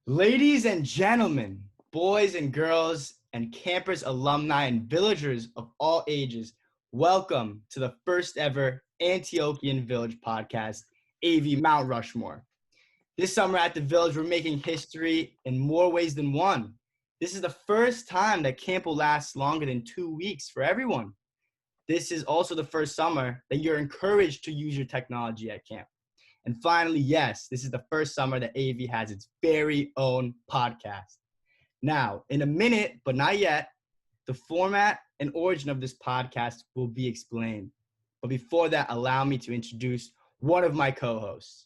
Ladies and gentlemen, boys and girls, and campers, alumni, and villagers of all ages, welcome to the first ever Antiochian Village podcast, AV Mount Rushmore. This summer at the Village, we're making history in more ways than one. This is the first time that camp will last longer than 2 weeks for everyone. This is also the first summer that you're encouraged to use your technology at camp. And finally, yes, this is the first summer that AV has its very own podcast. Now, in a minute, but not yet, the format and origin of this podcast will be explained. But before that, allow me to introduce one of my co-hosts.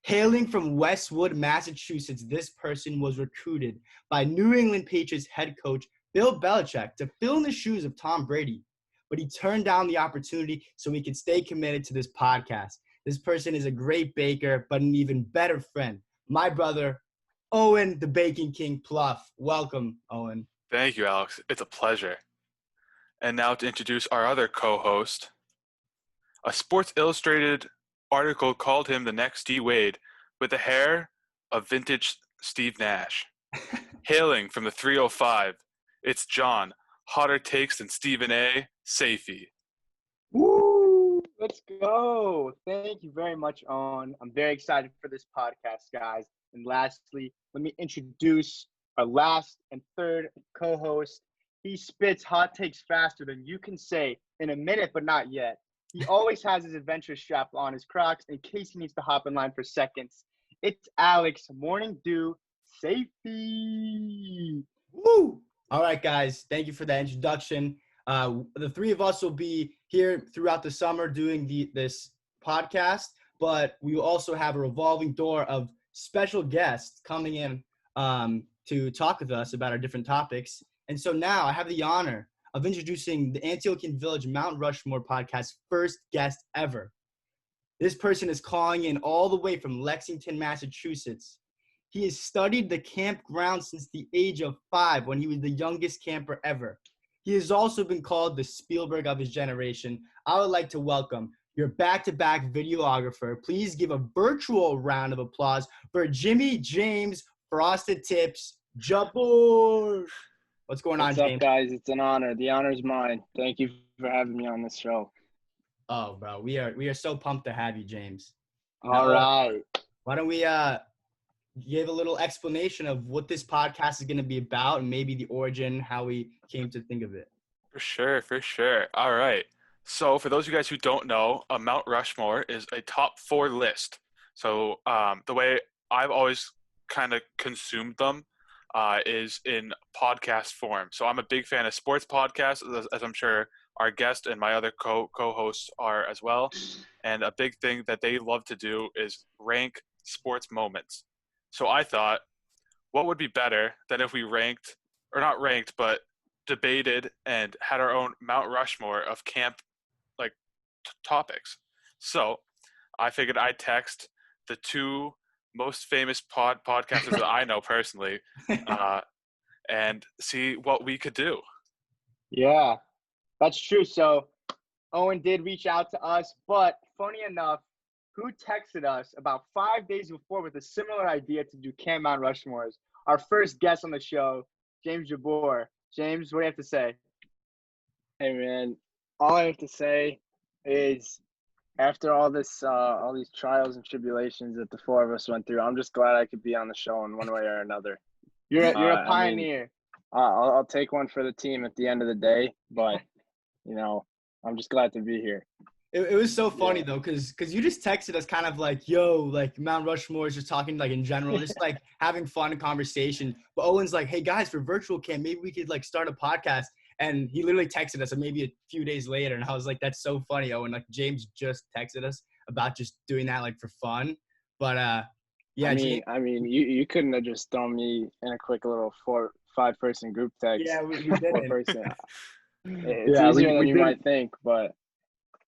Hailing from Westwood, Massachusetts, this person was recruited by New England Patriots head coach Bill Belichick to fill in the shoes of Tom Brady. But he turned down the opportunity so he could stay committed to this podcast. This person is a great baker, but an even better friend. My brother, Owen, the Baking King Pluff. Welcome, Owen. Thank you, Alex. It's a pleasure. And now to introduce our other co-host. A Sports Illustrated article called him the next D. Wade, with the hair of vintage Steve Nash. Hailing from the 305, it's John, hotter takes than Stephen A. Safey. Woo! Let's go. Thank you very much, Owen. I'm very excited for this podcast, guys. And lastly, let me introduce our last and third co-host. He spits hot takes faster than you can say in a minute, but not yet. He always has his adventure strap on his Crocs in case he needs to hop in line for seconds. It's Alex, Morning Dew, Safety. Woo! All right, guys. Thank you for that introduction. The three of us will be here throughout the summer doing this podcast, but we will also have a revolving door of special guests coming in to talk with us about our different topics. And so now I have the honor of introducing the Antiochian Village Mount Rushmore podcast first guest ever. This person is calling in all the way from Lexington, Massachusetts. He has studied the campground since the age of 5 when he was the youngest camper ever. He has also been called the Spielberg of his generation. I would like to welcome your back-to-back videographer. Please give a virtual round of applause for Jimmy James Frosted Tips Jabbour. What's going on, What's James? up, guys? It's an honor. The honor is mine. Thank you for having me on this show. Oh, bro, we are so pumped to have you, James. All right. Why don't we give a little explanation of what this podcast is going to be about and maybe the origin, how we came to think of it. For sure. All right. So for those of you guys who don't know, Mount Rushmore is a top 4 list. So the way I've always kind of consumed them is in podcast form. So I'm a big fan of sports podcasts, as I'm sure our guest and my other co-hosts are as well. And a big thing that they love to do is rank sports moments. So I thought, what would be better than if we ranked, or not ranked, but debated and had our own Mount Rushmore of camp topics. So I figured I'd text the 2 most famous podcasters that I know personally and see what we could do. Yeah, that's true. So Owen did reach out to us, but funny enough, who texted us about 5 days before with a similar idea to do Camp Mount Rushmores? Our first guest on the show, James Jabbour. James, what do you have to say? Hey man, all I have to say is after all these trials and tribulations that the 4 of us went through, I'm just glad I could be on the show in one way or another. You're a pioneer. I'll take one for the team at the end of the day, but I'm just glad to be here. It was so funny though, because you just texted us kind of like, yo, like Mount Rushmore is just talking like in general, just like having fun and conversation. But Owen's like, hey guys, for virtual camp, maybe we could like start a podcast. And he literally texted us maybe a few days later. And I was like, that's so funny, Owen. Like James just texted us about just doing that like for fun. But yeah. I mean, you couldn't have just thrown me in a quick little 4-5 person group text. Yeah, we did it. Person. It's easier than you might think, but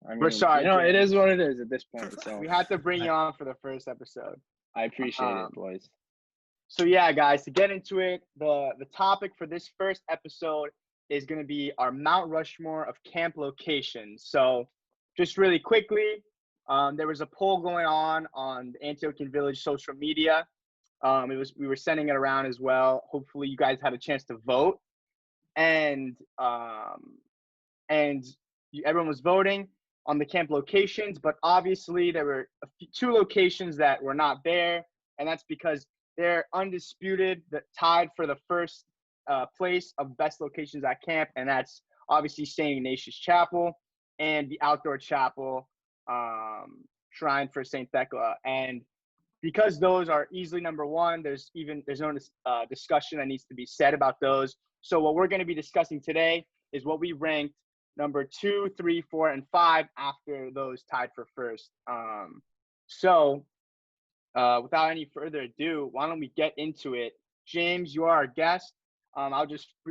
I mean, we're sorry. it is what it is at this point. So we had to bring you on for the first episode. I appreciate it, boys. So yeah, guys, to get into it, the topic for this first episode is going to be our Mount Rushmore of camp locations. So just really quickly, there was a poll going on the Antiochian Village social media. We were sending it around as well. Hopefully, you guys had a chance to vote, and everyone was voting on the camp locations. But obviously, there were two locations that were not there, and that's because they're undisputed, tied for the first place of best locations at camp, and that's obviously St. Ignatius Chapel and the outdoor chapel, Shrine for St. Thecla. And because those are easily number one, there's no discussion that needs to be said about those. So what we're going to be discussing today is what we ranked number 2, 3, 4, and 5 after those tied for first. So without any further ado, why don't we get into it? James, you are our guest.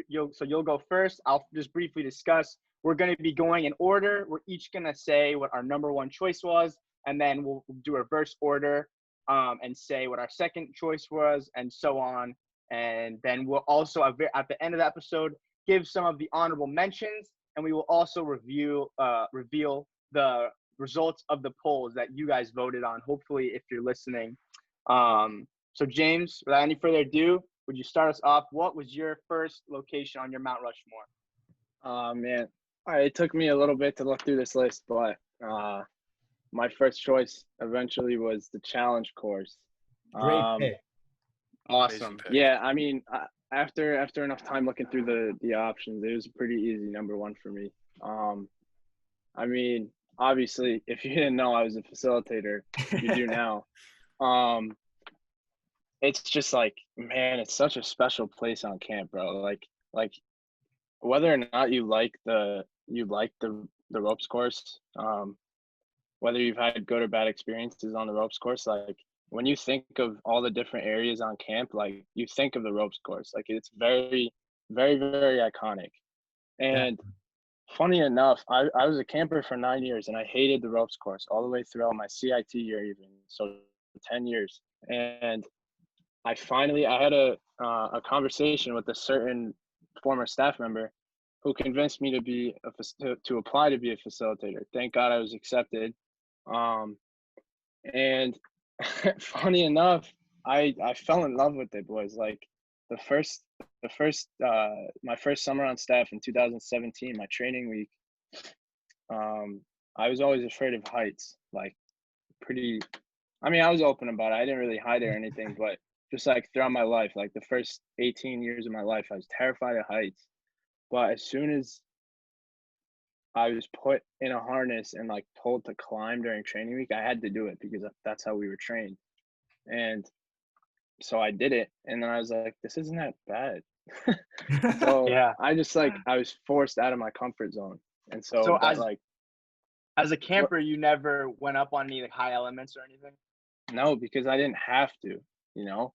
You'll go first. I'll just briefly discuss. We're going to be going in order. We're each going to say what our number one choice was, and then we'll do a reverse order and say what our second choice was, and so on. And then we'll also, at the end of the episode, give some of the honorable mentions, and we will also reveal the results of the polls that you guys voted on, hopefully, if you're listening. So James, without any further ado, would you start us off? What was your first location on your Mount Rushmore? Man, it took me a little bit to look through this list, but my first choice eventually was the challenge course. Great pick. Awesome. Pick. Yeah, I mean, after enough time looking through the options, it was a pretty easy number one for me. I mean, obviously, if you didn't know I was a facilitator, you do now. It's just like, man, it's such a special place on camp, bro. Like whether or not you like the ropes course, whether you've had good or bad experiences on the ropes course, like when you think of all the different areas on camp, like you think of the ropes course. Like it's very, very, very iconic. And funny enough, I was a camper for 9 years and I hated the ropes course all the way throughout my CIT year, even so 10 years. And I had a conversation with a certain former staff member who convinced me to apply to be a facilitator. Thank God I was accepted. And funny enough, I fell in love with it, boys. Like my first summer on staff in 2017, my training week, I was always afraid of heights. Like I was open about it. I didn't really hide it or anything, but just like throughout my life, like the first 18 years of my life, I was terrified of heights. But as soon as I was put in a harness and like told to climb during training week, I had to do it because that's how we were trained. And so I did it. And then I was like, this isn't that bad. So Yeah. I just I was forced out of my comfort zone. And so as a camper, you never went up on any high elements or anything? No, because I didn't have to, you know?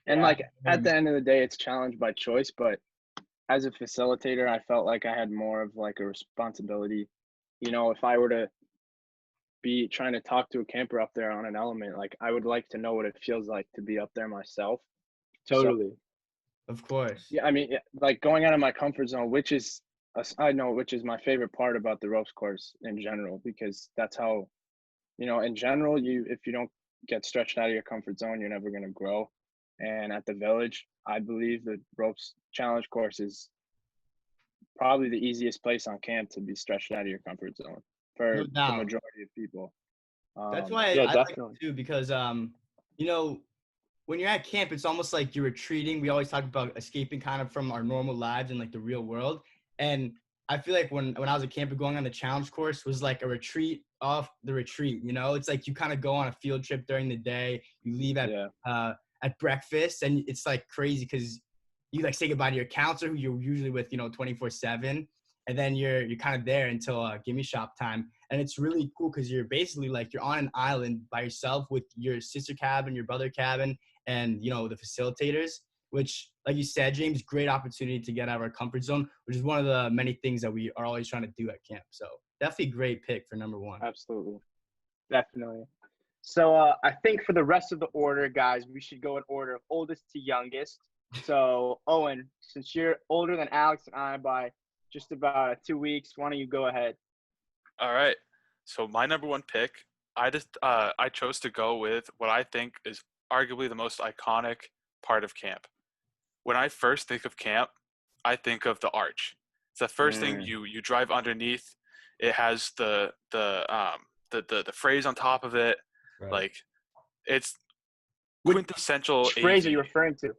And at the end of the day, it's challenge by choice, but as a facilitator, I felt like I had more of like a responsibility. You know, if I were to be trying to talk to a camper up there on an element, like I would like to know what it feels like to be up there myself. Totally. So, of course. Yeah, I mean, like going out of my comfort zone, which is my favorite part about the ropes course in general, because that's how, you know, in general, if you don't get stretched out of your comfort zone, you're never going to grow. And at the village, I believe the ropes challenge course is probably the easiest place on camp to be stretched out of your comfort zone for the majority of people. That's why I like it too, because you know, when you're at camp, it's almost like you're retreating. We always talk about escaping kind of from our normal lives and like the real world. And I feel like when I was a camper, going on the challenge course was like a retreat off the retreat. You know, it's like you kind of go on a field trip during the day. You leave at breakfast, and it's like crazy because you like say goodbye to your counselor who you're usually with, you know, 24/7, and then you're kind of there until gimme shop time. And it's really cool because you're basically like you're on an island by yourself with your sister cabin, your brother cabin, and you know the facilitators. Which, like you said, James, great opportunity to get out of our comfort zone, which is one of the many things that we are always trying to do at camp. So definitely great pick for number one. Absolutely. Definitely. So I think for the rest of the order, guys, we should go in order of oldest to youngest. So Owen, since you're older than Alex and I by just about 2 weeks, why don't you go ahead? All right. So my number one pick, I chose to go with what I think is arguably the most iconic part of camp. When I first think of camp, I think of the arch. It's the first thing you drive underneath. It has the phrase on top of it. Right. Like, it's Which quintessential phrase are AV. you referring to?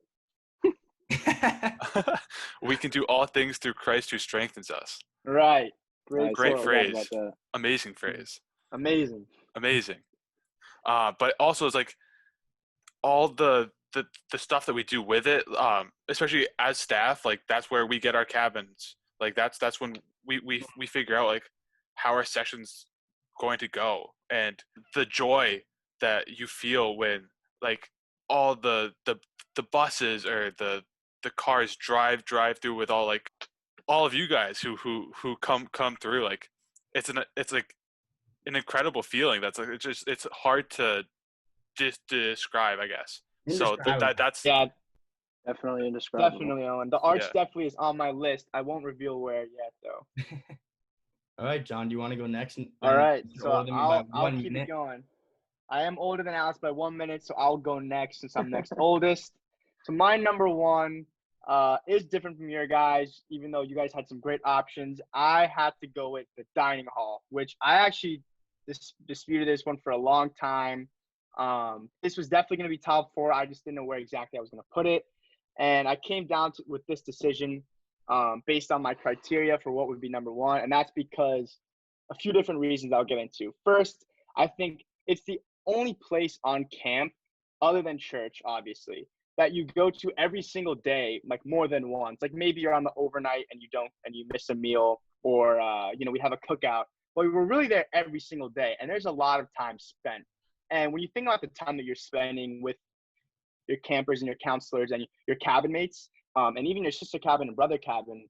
We can do all things through Christ who strengthens us. Right. I Great forgot phrase. about that. Amazing phrase. Amazing. Amazing. But also it's like all the stuff that we do with it, especially as staff, like that's where we get our cabins. Like that's when we figure out like how our session's going to go, and the joy that you feel when like all the buses or the cars drive through with all of you guys who come through. Like it's like an incredible feeling. That's like it's hard to describe, I guess. So Indescribable. that's Yeah, Definitely indescribable. definitely, Owen. The arch Yeah. definitely is on my list. I won't reveal where yet, though. All right, John, do you want to go next? All right, so Older than me by I'll 1 keep minute. it going. I am older than Alex by 1 minute, so I'll go next since I'm next oldest. So my number one is different from your guys, even though you guys had some great options. I had to go with the dining hall, which I actually disputed this one for a long time. This was definitely going to be top 4. I just didn't know where exactly I was going to put it. And I came down with this decision based on my criteria for what would be number 1. And that's because a few different reasons I'll get into. First, I think it's the only place on camp, other than church, obviously, that you go to every single day, like more than once. Like maybe you're on the overnight and you miss a meal, or we have a cookout. But we're really there every single day, and there's a lot of time spent. And when you think about the time that you're spending with your campers and your counselors and your cabin mates, and even your sister cabin and brother cabin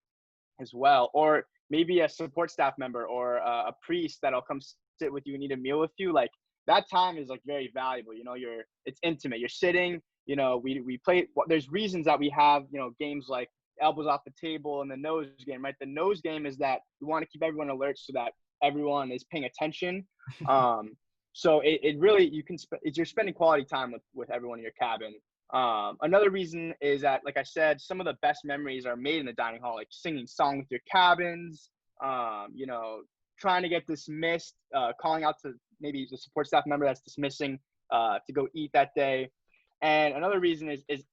as well, or maybe a support staff member or a priest that'll come sit with you and eat a meal with you, like that time is like very valuable. It's intimate. You're sitting, we play. There's reasons that we have, games like elbows off the table and the nose game, right? The nose game is that we want to keep everyone alert so that everyone is paying attention. So it really, you're spending quality time with everyone in your cabin. Another reason is that, like I said, some of the best memories are made in the dining hall, like singing songs with your cabins, trying to get dismissed, calling out to maybe the support staff member that's dismissing to go eat that day. And another reason is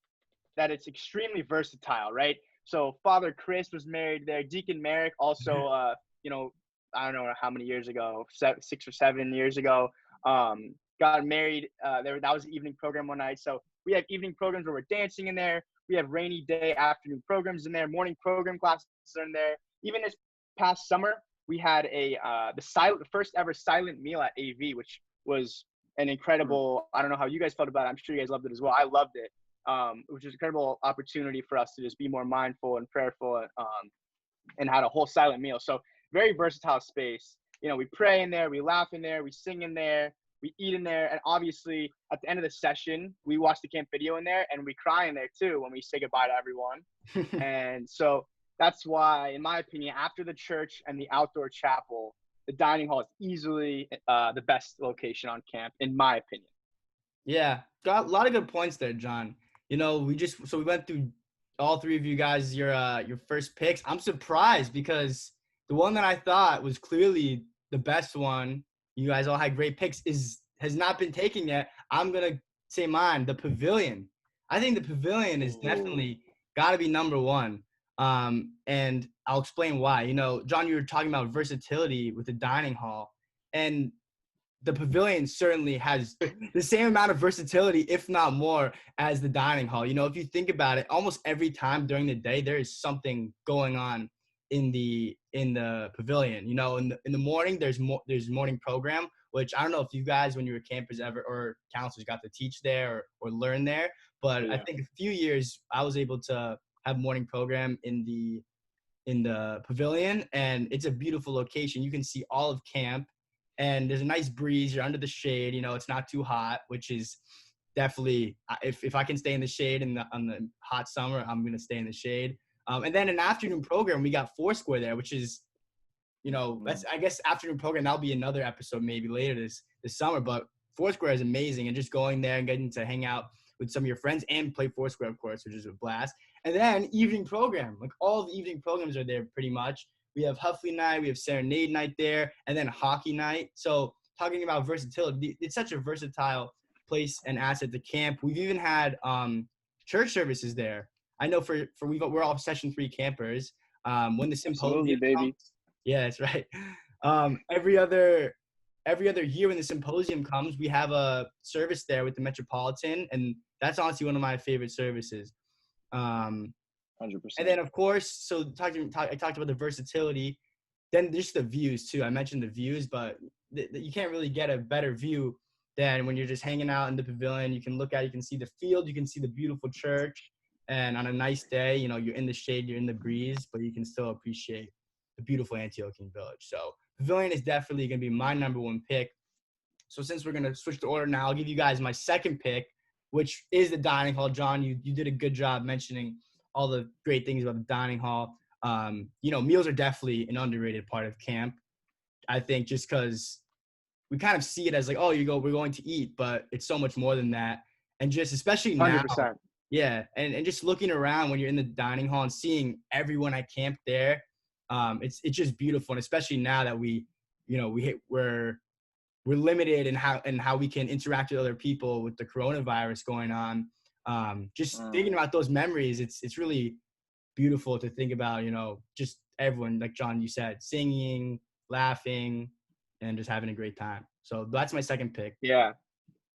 that it's extremely versatile, right? So Father Chris was married there. Deacon Merrick also, I don't know how many years ago, 6 or 7 years ago, got married. That was the evening program one night. So we have evening programs where we're dancing in there. We have rainy day afternoon programs in there. Morning program classes are in there. Even this past summer, we had the first ever silent meal at AV, which was an incredible. I don't know how you guys felt about it. I'm sure you guys loved it as well. I loved it. Which was an incredible opportunity for us to just be more mindful and prayerful, and had a whole silent meal. So very versatile space. We pray in there, we laugh in there, we sing in there, we eat in there, and obviously at the end of the session, we watch the camp video in there, and we cry in there too when we say goodbye to everyone. And so that's why, in my opinion, after the church and the outdoor chapel, the dining hall is easily the best location on camp, in my opinion. Yeah, got a lot of good points there, John. We went through all 3 of you guys, your first picks. I'm surprised because the one that I thought was clearly the best one, you guys all had great picks, has not been taken yet. I'm gonna say mine, the pavilion. I think the pavilion is definitely got to be number 1. And I'll explain why. John, you were talking about versatility with the dining hall, and the pavilion certainly has the same amount of versatility, if not more, as the dining hall. If you think about it, almost every time during the day, there is something going on in the pavilion. In the morning, there's morning program, which I don't know if you guys, when you were campers ever or counselors, got to teach there or learn there. But Yeah. I think a few years I was able to have morning program in the pavilion, and it's a beautiful location. You can see all of camp. And there's a nice breeze. You're under the shade. It's not too hot, which is definitely, if I can stay in the shade on the hot summer, I'm going to stay in the shade. And then an afternoon program, we got Foursquare there, which is, that's, I guess, afternoon program. That'll be another episode maybe later this summer. But Foursquare is amazing, and just going there and getting to hang out with some of your friends and play Foursquare, of course, which is a blast. And then evening program, like all the evening programs are there pretty much. We have Huffley night, we have Serenade night there, and then hockey night. So talking about versatility, it's such a versatile place and asset to camp. We've even had church services there. I know we're all session 3 campers. When the Absolutely, symposium baby. comes, yeah, that's right. Every other year when the symposium comes, we have a service there with the Metropolitan, and that's honestly one of my favorite services. 100%. And then, of course, so I talked about the versatility. Then just the views too. I mentioned the views, but you can't really get a better view than when you're just hanging out in the pavilion. You can look out, you can see the field, you can see the beautiful church, and on a nice day, you know, you're in the shade, you're in the breeze, but you can still appreciate the beautiful Antiochian Village. So pavilion is definitely going to be my number 1 pick. So since we're going to switch the order now, I'll give you guys my second pick, which is the dining hall. John, you did a good job mentioning all the great things about the dining hall. You know, meals are definitely an underrated part of camp. I think just because we kind of see it as like, oh, we're going to eat, but it's so much more than that. And just especially now, 100%. yeah, and just looking around when you're in the dining hall and seeing everyone at camp there, it's just beautiful. And especially now that we're limited in how we can interact with other people with the coronavirus going on. Just thinking about those memories, it's really beautiful to think about, you know, just everyone, like John, you said, singing, laughing, and just having a great time. So that's my second pick. Yeah,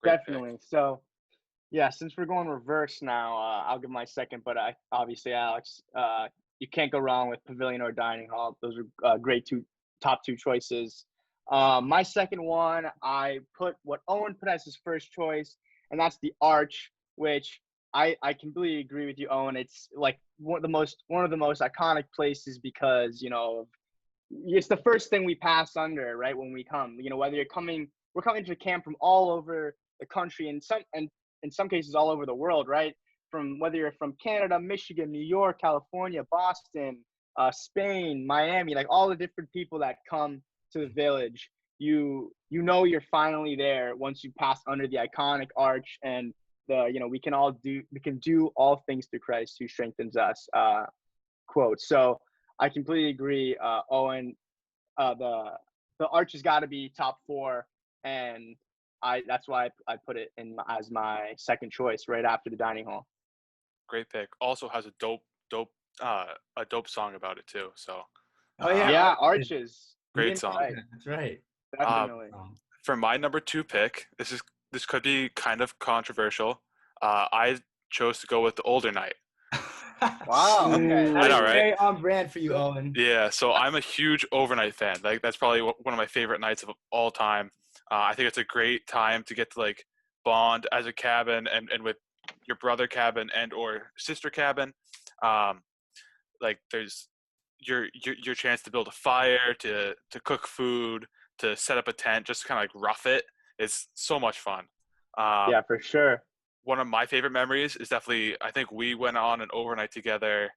Great definitely. pick. So, yeah, since we're going reverse now, I'll give my second. But obviously, Alex, you can't go wrong with pavilion or dining hall. Those are great top two choices. My second one, I put what Owen put as his first choice, and that's the Arch, which I completely agree with you, Owen. It's like one of the most iconic places because, you know, it's the first thing we pass under, right, when we come. You know, whether we're coming to camp from all over the country, and in some cases all over the world, right? From whether you're from Canada, Michigan, New York, California, Boston, Spain, Miami, like all the different people that come to the village, you know you're finally there once you pass under the iconic arch and we can do all things through Christ who strengthens us quote. So I completely agree, Owen. The arch has got to be top 4, and that's why I put it in as my second choice right after the dining hall. Great pick. Also has a dope song about it too. So Oh yeah, Yeah, arches. great song. Right. That's right. Definitely. For my number 2 pick, this could be kind of controversial. I chose to go with the older night. Wow. Okay. I know, right? Very on brand for you, Owen. Yeah, so I'm a huge overnight fan. Like that's probably one of my favorite nights of all time. I think it's a great time to get to like bond as a cabin and with your brother cabin and or sister cabin. Like there's your chance to build a fire, to cook food, to set up a tent, just kind of like rough it. It's so much fun. Yeah, for sure. One of my favorite memories is definitely, I think we went on an overnight together.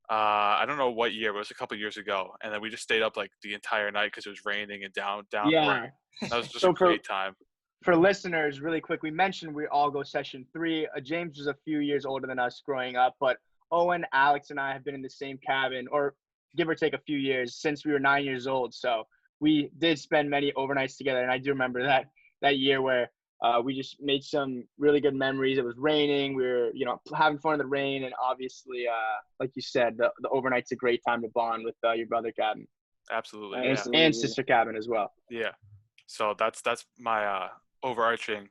I don't know what year, but it was a couple years ago. And then we just stayed up like the entire night because it was raining and downpour. Yeah. That was just So a great time. For listeners, really quick, we mentioned we all go session 3. James was a few years older than us growing up, but Owen, Alex, and I have been in the same cabin, or give or take a few years, since we were 9 years old. So we did spend many overnights together, and I do remember that year where we just made some really good memories. It was raining. We were, having fun in the rain, and obviously, like you said, the overnight's a great time to bond with your brother cabin. Absolutely, and, yeah. and sister cabin as well. Yeah. So that's my overarching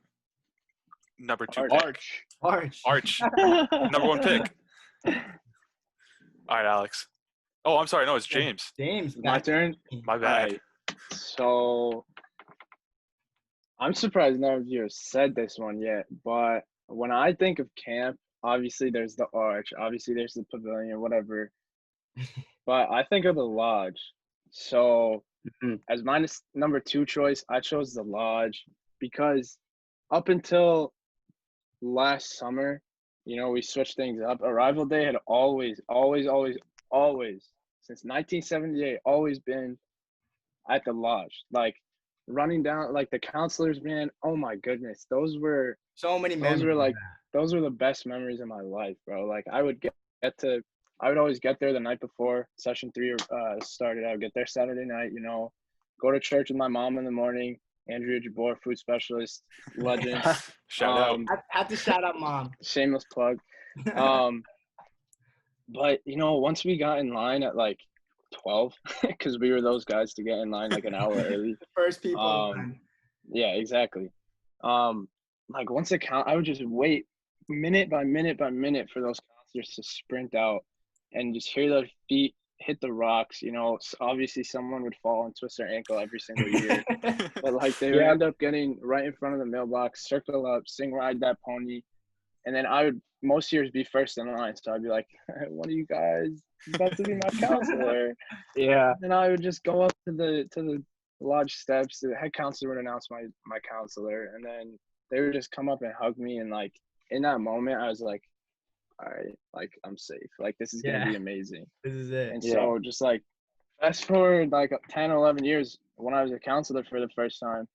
number 2 Arch. Number 1 pick. All right, Alex. Oh, I'm sorry. No, it's James. James. My turn? My bad. Right. So I'm surprised none of you have said this one yet, but when I think of camp, obviously there's the arch, obviously there's the pavilion, whatever. But I think of the lodge. So as my number 2 choice, I chose the lodge because up until last summer, we switched things up. Arrival day had always, since 1978, always been at the lodge. Like running down like the counselors, man. Oh my goodness, those were So many memories. like those were the best memories of my life, bro. Like I would I would always get there the night before session 3 started. I would get there Saturday night, go to church with my mom in the morning. Andrea Jabbour, food specialist, legend. Shout out. Have to shout out mom. Shameless plug. But once we got in line at like 12, because we were those guys to get in line like an hour early. The first people in line. Yeah, exactly. Like once I would just wait minute by minute by minute for those counselors to sprint out and just hear their feet hit the rocks. Obviously someone would fall and twist their ankle every single year, but like they would end up getting right in front of the mailbox, circle up, sing "Ride That Pony," and then I would most years be first in line. So I'd be like, "One of you guys is about to be my counselor." Yeah. And I would just go up to the lodge steps. The head counselor would announce my counselor, and then they would just come up and hug me. And like in that moment, I was like, all right, like I'm safe. Like this is gonna be amazing. This is it. And so just like fast forward like 10, 11 years when I was a counselor for the first time,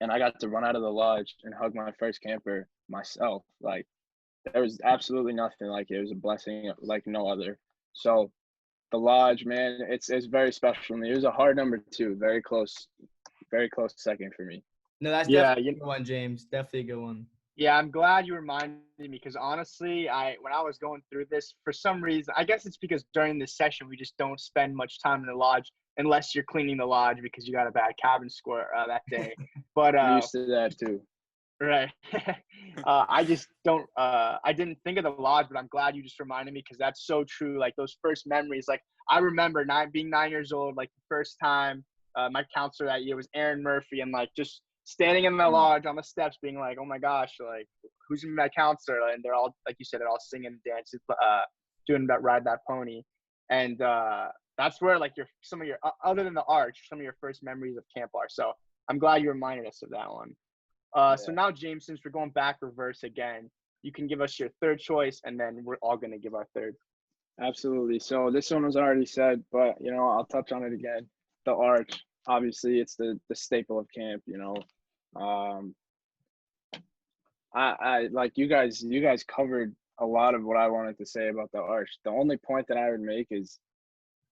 and I got to run out of the lodge and hug my first camper myself. Like there was absolutely nothing like it. It was a blessing like no other. So the lodge, man, it's very special to me. It was a hard number 2, very close second for me. No, that's definitely a good one, James. Definitely a good one. Yeah, I'm glad you reminded me because honestly, when I was going through this, for some reason, I guess it's because during this session we just don't spend much time in the lodge unless you're cleaning the lodge because you got a bad cabin score that day. But I'm used to that too. Right. I just don't. I didn't think of the lodge, but I'm glad you just reminded me because that's so true. Like those first memories. Like I remember being 9 years old. Like the first time my counselor that year was Aaron Murphy, and like just standing in the lodge on the steps, being like, "Oh my gosh, like who's gonna be my counselor?" And they're all, like you said, they're all singing, dancing, doing that "Ride That Pony," and that's where like some of your other than the arch, some of your first memories of camp are. So I'm glad you reminded us of that one. So now, James, since we're going back reverse again, you can give us your third choice, and then we're all going to give our third. Absolutely. So this one was already said, but, I'll touch on it again. The arch, obviously, it's the staple of camp, I like you guys covered a lot of what I wanted to say about the arch. The only point that I would make is,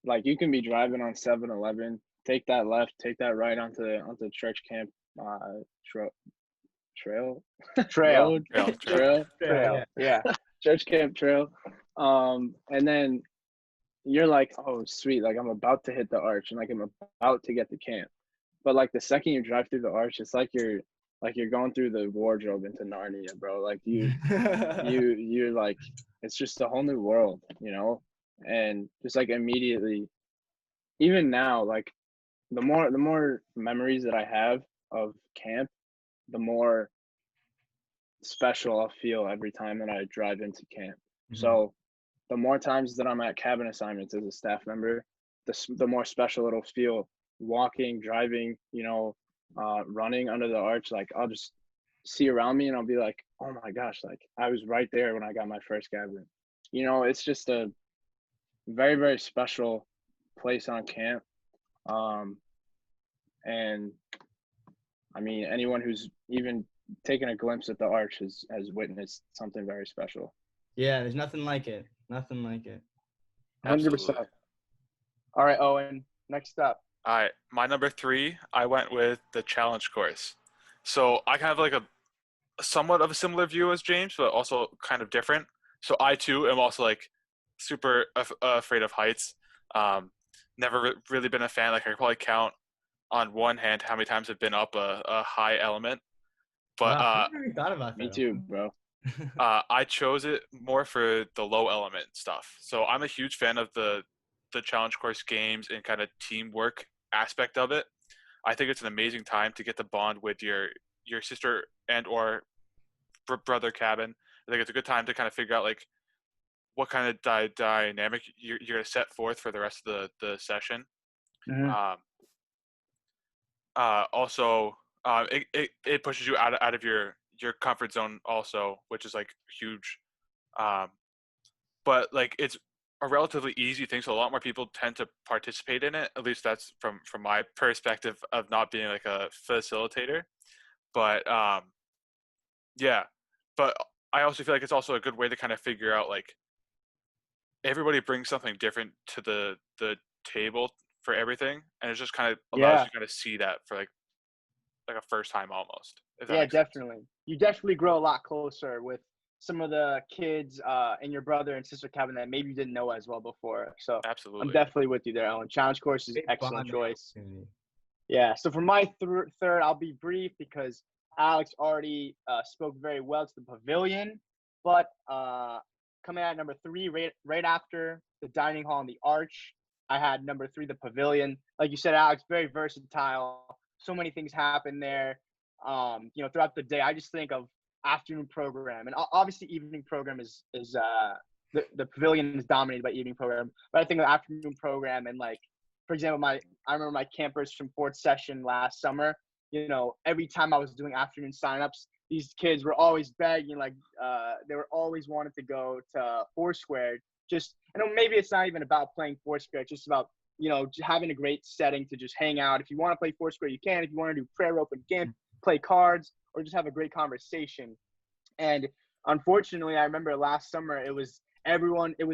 like, you can be driving on 7-Eleven, take that left, take that right onto church camp trail. Yeah. Church camp trail. And then you're like, oh sweet, like I'm about to hit the arch and like I'm about to get to camp. But like the second you drive through the arch, it's like you're going through the wardrobe into Narnia, bro. Like you're like, it's just a whole new world, and just like immediately, even now, like the more memories that I have of camp, the more special I'll feel every time that I drive into camp. Mm-hmm. So the more times that I'm at cabin assignments as a staff member, the more special it'll feel walking, driving, running under the arch. Like I'll just see around me and I'll be like, oh my gosh, like I was right there when I got my first cabin. It's just a very, very special place on camp. And I mean, anyone who's even taken a glimpse at the arch has witnessed something very special. Yeah, there's nothing like it. Nothing like it. 100%. All right, Owen, next up. All right, my number 3, I went with the challenge course. So I kind of like a somewhat of a similar view as James, but also kind of different. So I too am also like super afraid of heights. Never really been a fan. Like I could probably count on one hand how many times I've been up a high element. But I never thought about that. Me too, bro. I chose it more for the low element stuff. So I'm a huge fan of the challenge course games and kind of teamwork aspect of it. I think it's an amazing time to get the bond with your sister and or brother cabin. I think it's a good time to kind of figure out like what kind of dynamic you're going to set forth for the rest of the session. Mm-hmm. Also, it pushes you out of your comfort zone also, which is like huge. But like it's a relatively easy thing, so a lot more people tend to participate in it. At least that's from my perspective of not being like a facilitator. But yeah, but I also feel like it's also a good way to kind of figure out like everybody brings something different to the table for everything, and it just kind of allows Yeah. you to kind of see that for like a first time almost. If that Yeah, makes sense. definitely. You definitely grow a lot closer with some of the kids in your brother and sister cabin that maybe you didn't know as well before. So I'm Absolutely. definitely with you there, Owen. Challenge course is Great excellent bonding choice. opportunity. Yeah. So for my third, I'll be brief because Alex already spoke very well to the pavilion. But coming at number three, right after the dining hall and the arch, I had number three, the pavilion. Like you said, Alex, very versatile. So many things happen there. Throughout the day, I just think of afternoon program, and obviously evening program is the pavilion is dominated by evening program. But I think of afternoon program and like, for example, I remember my campers from fourth session last summer. Every time I was doing afternoon signups, these kids were always begging, like they were always wanted to go to Foursquare. Maybe it's not even about playing Foursquare. It's just about having a great setting to just hang out. If you want to play Foursquare, you can. If you want to do prayer rope and game, play cards, or just have a great conversation. And unfortunately, I remember last summer it was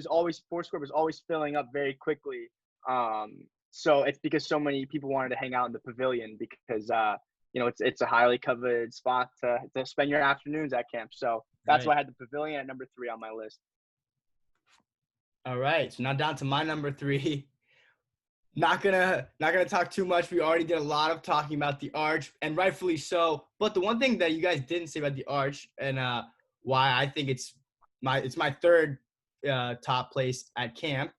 always Foursquare was always filling up very quickly. So it's because so many people wanted to hang out in the pavilion because it's a highly coveted spot to spend your afternoons at camp. So that's why I had the pavilion at number 3 on my list. All right, so now down to my number 3. Not gonna talk too much. We already did a lot of talking about the arch, and rightfully so. But the one thing that you guys didn't say about the arch, and why I think it's my third top place at camp,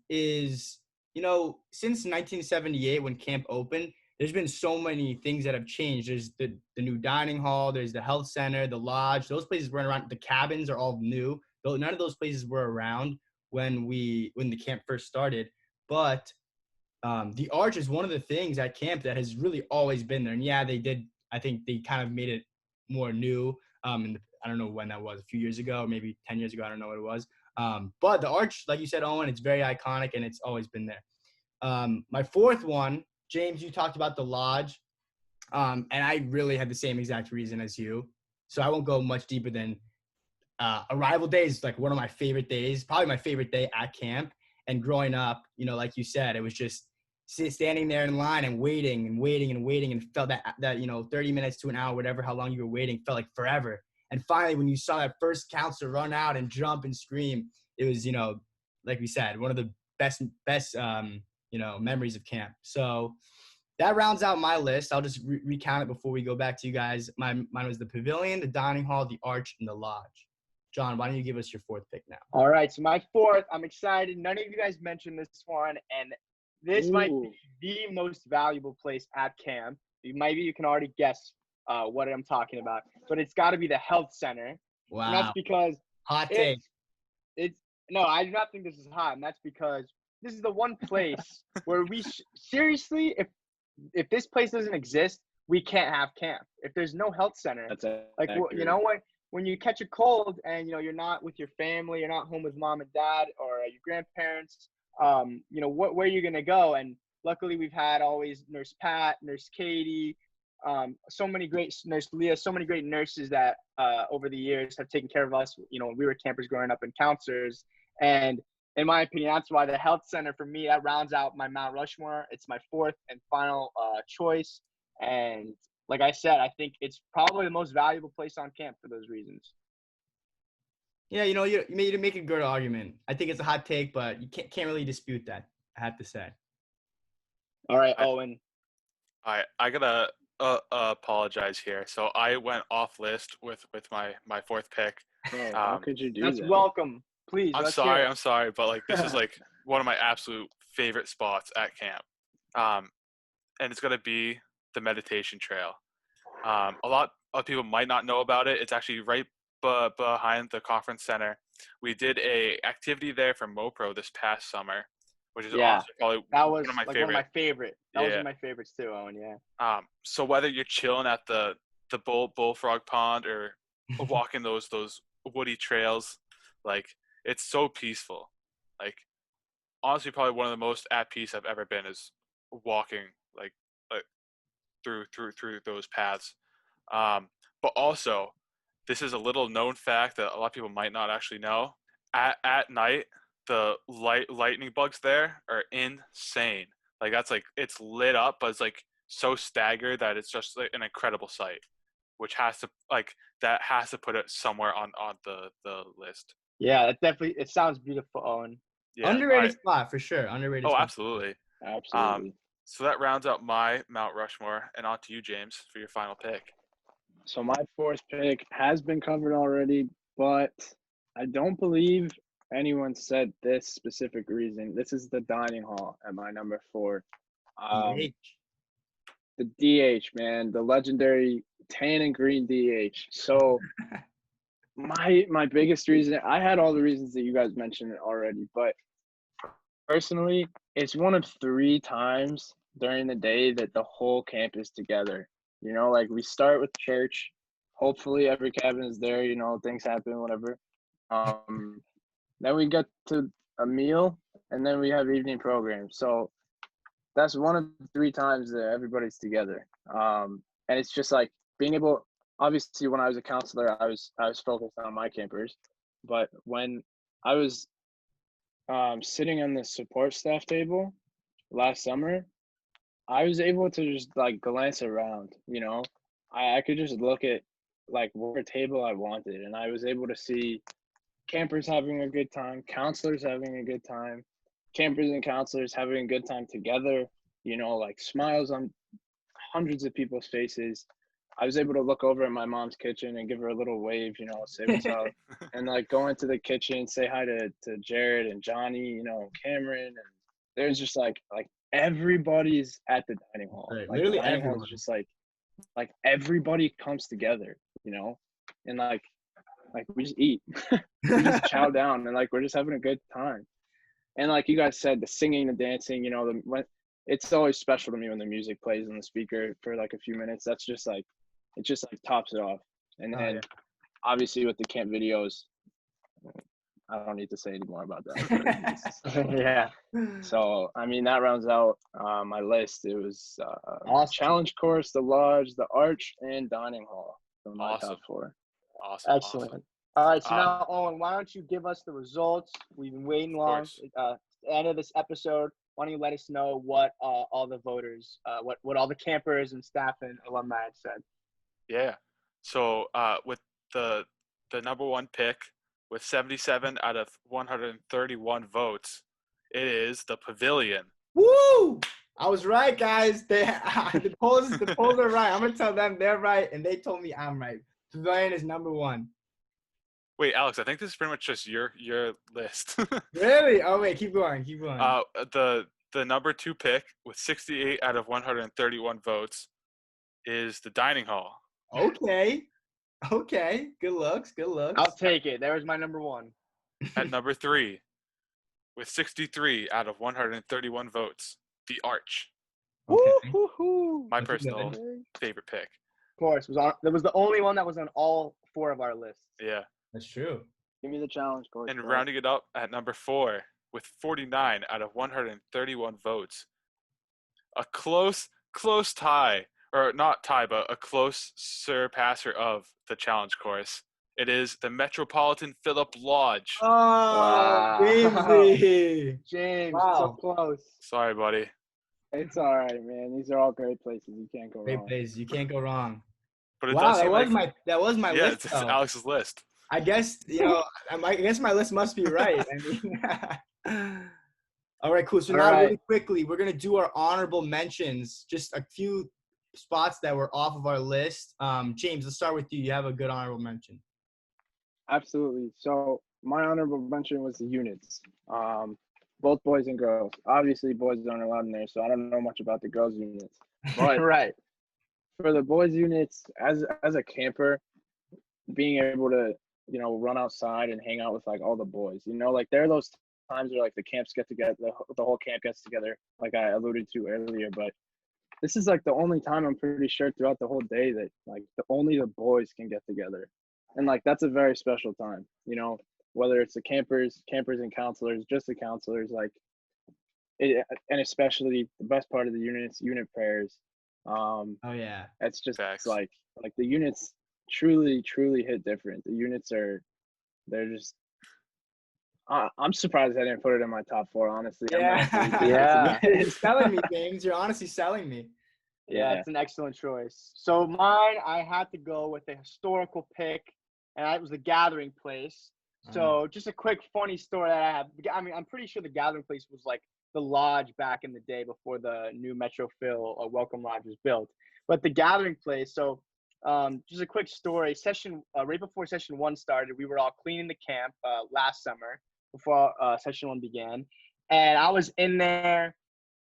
is since 1978 when camp opened, there's been so many things that have changed. There's the new dining hall, there's the health center, the lodge. Those places weren't around. The cabins are all new. Though none of those places were around when the camp first started. But the arch is one of the things at camp that has really always been there. And yeah, I think they kind of made it more new. I don't know when that was, a few years ago, or maybe 10 years ago. I don't know what it was. But the arch, like you said, Owen, it's very iconic and it's always been there. My fourth one, James, you talked about the lodge. And I really had the same exact reason as you. So I won't go much deeper than arrival day is like one of my favorite days, probably my favorite day at camp. And growing up, like you said, it was just standing there in line and waiting and waiting and waiting, and felt that 30 minutes to an hour, whatever, how long you were waiting, felt like forever. And finally, when you saw that first counselor run out and jump and scream, it was, like we said, one of the best memories of camp. So that rounds out my list. I'll just recount it before we go back to you guys. Mine was the pavilion, the dining hall, the arch, and the lodge. John, why don't you give us your fourth pick now? All right, so my fourth, I'm excited. None of you guys mentioned this one, and this might be the most valuable place at camp. Maybe you can already guess what I'm talking about, but it's got to be the health center. Wow. And that's because hot take. No, I do not think this is hot, and that's because this is the one place where we seriously, if this place doesn't exist, we can't have camp. If there's no health center, what? When you catch a cold and you're not with your family, you're not home with mom and dad or your grandparents, where are you gonna go? And luckily we've had always Nurse Pat, Nurse Katie, so many great Nurse Leah, so many great nurses that over the years have taken care of us. When we were campers growing up and counselors. And in my opinion, that's why the health center for me, that rounds out my Mount Rushmore. It's my fourth and final choice. And like I said, I think it's probably the most valuable place on camp for those reasons. Yeah, you make a good argument. I think it's a hot take, but you can't really dispute that, I have to say. All right, Owen. I gotta apologize here. So I went off list with my fourth pick. Oh, how could you do that's that? Welcome. Please. I'm sorry, but like this is like one of my absolute favorite spots at camp. And it's gonna be the meditation trail. A lot of people might not know about it. It's actually right behind the conference center. We did a activity there for MoPro this past summer, which is also probably one of my favorite. That was one of my favorites too, Owen. Yeah. So whether you're chilling at the bullfrog pond or walking those woody trails, like it's so peaceful. Like, honestly, probably one of the most at peace I've ever been is walking like through those paths. But also, this is a little known fact that a lot of people might not actually know. At night, the lightning bugs there are insane. Like, that's like, it's lit up, but it's like so staggered that it's just like an incredible sight, which has to that has to put it somewhere on the list. Yeah, it sounds beautiful, Owen. Yeah. Underrated spot for sure. Underrated Oh, spot. absolutely. Absolutely. So that rounds out my Mount Rushmore, and on to you, James, for your final pick. So my fourth pick has been covered already, but I don't believe anyone said this specific reason. This is the dining hall at my number 4. DH. The DH, man, the legendary tan and green DH. So my biggest reason, I had all the reasons that you guys mentioned already, but personally, it's one of 3 times during the day that the whole camp is together. You know, like we start with church. Hopefully every cabin is there, you know, things happen, whatever. Then we get to a meal and then we have evening programs. So that's one of 3 times that everybody's together. And it's just like being able, obviously when I was a counselor, I was focused on my campers, but when I was sitting on the support staff table last summer, I was able to just like glance around, you know. I could just look at like whatever table I wanted, and I was able to see campers having a good time, counselors having a good time, campers and counselors having a good time together, you know, like smiles on hundreds of people's faces. I was able to look over at my mom's kitchen and give her a little wave, you know, say what's up, and like go into the kitchen, say hi to Jared and Johnny, you know, and Cameron, and there's just like everybody's at the dining hall. Right, Like the literally dining hall everyone. is just like everybody comes together, you know, and like we just eat, we just chow down, and like we're just having a good time. And like you guys said, the singing, the dancing, you know, it's always special to me when the music plays on the speaker for like a few minutes. That's just like, it just like tops it off. And then obviously with the camp videos, I don't need to say any more about that. Yeah. So, I mean, that rounds out my list. It was Awesome. challenge course, the lodge, the arch, and dining hall for my Awesome. top 4. Awesome. Excellent. Awesome. All right, so now, Owen, why don't you give us the results? We've been waiting long. course. At the end of this episode, why don't you let us know what all the voters, what all the campers and staff and alumni had said? Yeah. So with the number 1 pick with 77 out of 131 votes, it is the Pavilion. Woo! I was right, guys. The polls are right. I'm gonna tell them they're right, and they told me I'm right. Pavilion is number 1. Wait, Alex, I think this is pretty much just your list. Really? Oh wait, keep going. The number 2 pick with 68 out of 131 votes is the dining hall. Okay. Good looks. I'll take it. There's my number 1. At number 3 with 63 out of 131 votes, the arch. Okay. My That's personal good. favorite pick. Of course, that was the only one that was on all 4 of our lists. Yeah. That's true. Give me the challenge course. And bro. rounding it up at number 4 with 49 out of 131 votes, a close tie, or not tie, but a close surpasser of the challenge course. It is the Metropolitan Phillip Lodge. Oh, Wow. Jamesy. James, Wow. so close. Sorry, buddy. It's all right, man. These are all great places. You can't go Great wrong. plays. You can't go wrong. But it Wow, does that seem was like my list. it's Though. Alex's list. I guess I guess my list must be right. I mean, all right, cool. So All now right. really quickly, we're gonna do our honorable mentions. Just a few spots that were off of our list. James, let's start with you. You have a good honorable mention. Absolutely. So my honorable mention was the units, both boys and girls. Obviously, boys aren't allowed in there, so I don't know much about the girls' units. But Right. for the boys' units, as a camper, being able to, you know, run outside and hang out with like all the boys, you know, like there are those times where like the camps get together, the whole camp gets together, like I alluded to earlier. But this is like the only time I'm pretty sure throughout the whole day that like only the boys can get together, and like that's a very special time, you know. whether it's the campers and counselors, just the counselors, like and especially the best part of the unit prayers. Oh yeah. It's just Facts. like the units truly hit different. The units they're just. I'm surprised I didn't put it in my top 4. Honestly, I'm Yeah. actually curious Yeah. about You're it. selling me, James. You're honestly selling me. Yeah, it's an excellent choice. So mine, I had to go with a historical pick, and that was the Gathering Place. So just a quick funny story that I have. I mean, I'm pretty sure the Gathering Place was like the lodge back in the day before the new Metro Phil Welcome Lodge was built. But the Gathering Place, so just a quick story. Right before session 1 started, we were all cleaning the camp last summer before session 1 began, and I was in there.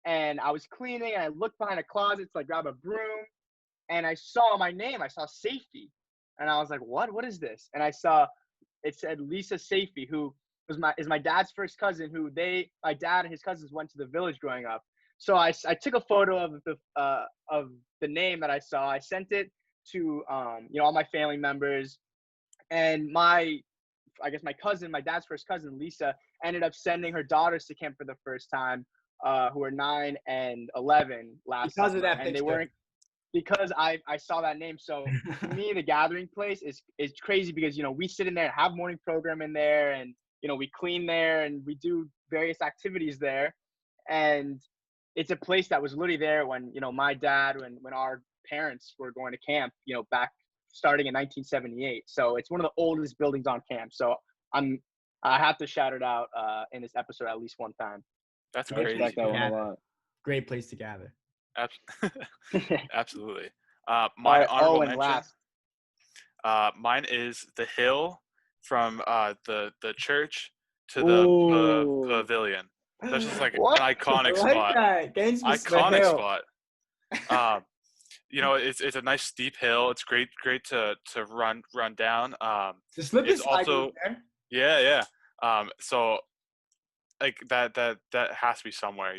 And I was cleaning, and I looked behind a closet to like grab a broom, and I saw my name. I saw Safety, and I was like, "What? What is this?" And I saw it said Lisa Safety, who is my dad's first cousin. My dad and his cousins went to the village growing up. So I took a photo of the name that I saw. I sent it to all my family members, and my dad's first cousin, Lisa, ended up sending her daughters to camp for the first time. Who were 9 and 11 last Because summer, of that and they picture. weren't because I saw that name. So to me, the Gathering Place is crazy because we sit in there and have morning program in there, and we clean there and we do various activities there, and it's a place that was literally there when my dad when our parents were going to camp, back starting in 1978. So it's one of the oldest buildings on camp. So I have to shout it out in this episode at least one time. That's I crazy. respect that one a Yeah. lot. Great place to gather. Absolutely. All My right, honorable Owen, mention. last. Mine is the hill from the church to the Ooh. pavilion. That's just like What? an I iconic like spot. that. Getting specific. Iconic hill. spot. It's a nice steep hill. It's great to run down. The slip it's is slide also there. yeah. So like that has to be somewhere,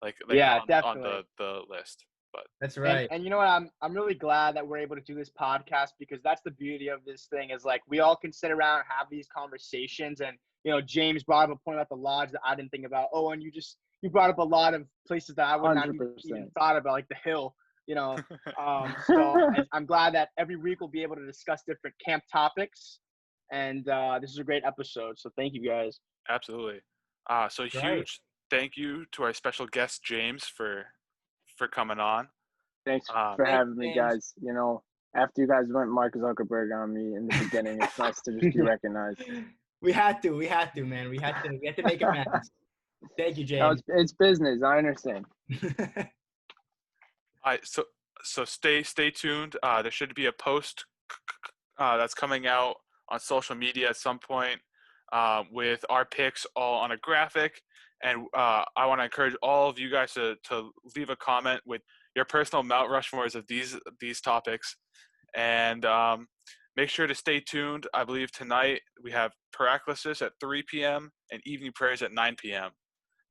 like Yeah, on definitely. the list. But That's right. And you know what? I'm really glad that we're able to do this podcast because that's the beauty of this thing is like we all can sit around and have these conversations. And James brought up a point about the lodge that I didn't think about. Oh, and you brought up a lot of places that I would not 100%. even thought about, like the hill. So I'm glad that every week we'll be able to discuss different camp topics. And this is a great episode. So thank you guys. absolutely. So Right. huge thank you to our special guest James for coming on. Thanks for Thanks, having me, James. guys. After you guys went Mark Zuckerberg on me in the beginning, it's nice to just be recognized. We had to, man. We had to make amends. Thank you, No, James. it's business. I understand. All right, so stay tuned. There should be a post that's coming out on social media at some point with our picks all on a graphic. And I want to encourage all of you guys to leave a comment with your personal Mount Rushmores of these topics. And make sure to stay tuned. I believe tonight we have Paraclesis at 3 p.m. and evening prayers at 9 p.m.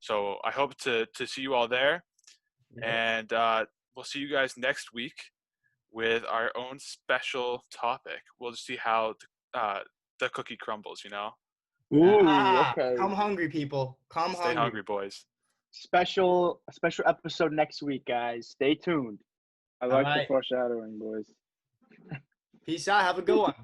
So I hope to see you all there. And we'll see you guys next week with our own special topic. We'll just see how the cookie crumbles, Ooh, Ah, okay. come hungry, people. Come Stay hungry, boys. A special episode next week, guys. Stay tuned. I like All right. the foreshadowing, boys. Peace out. Have a good one.